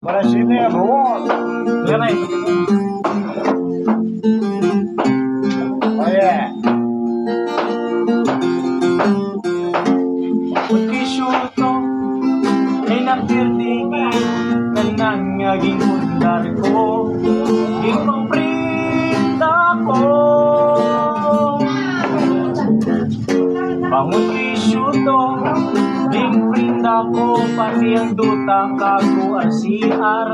Para sino yan, bro? Yan ay. Oh, yeah. Pagkisyuto ay napirtingin na nangaging undar ko. Ipaprinta ko. Bangon kisyuto, imprinta ko, pati ang duta kago RCR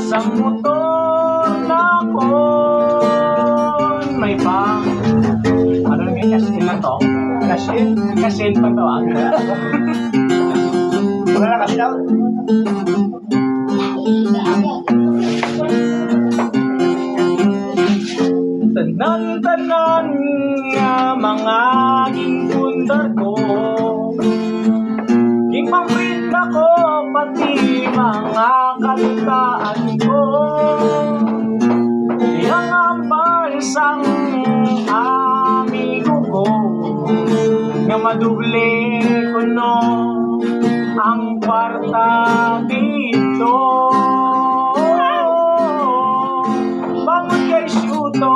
sa motor na ko. May pang ano nang kasin na to? Kasin pa to ang Wala na kasi daw. tanan-tanan nga mga gingundar ko. Gipangprint ako pati mga kalutaan ko. Yang ambal sang amigo ko nga maduble ko no ang kwarta dito. Bangon kay syuto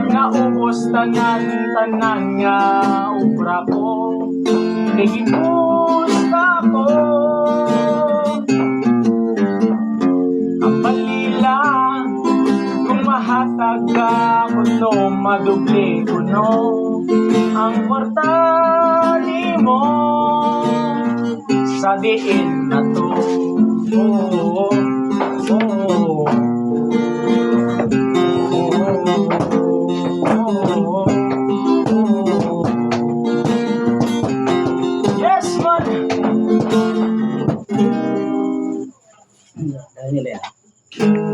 nga ubos tanan-tanan nga ubra ko. Nagimusta ko ang palila kung mahatag ka kuno maduble kuno ang kwarta nimo sa diin na to. Oh, oh, oh. Yes, man. Dahil nila yan.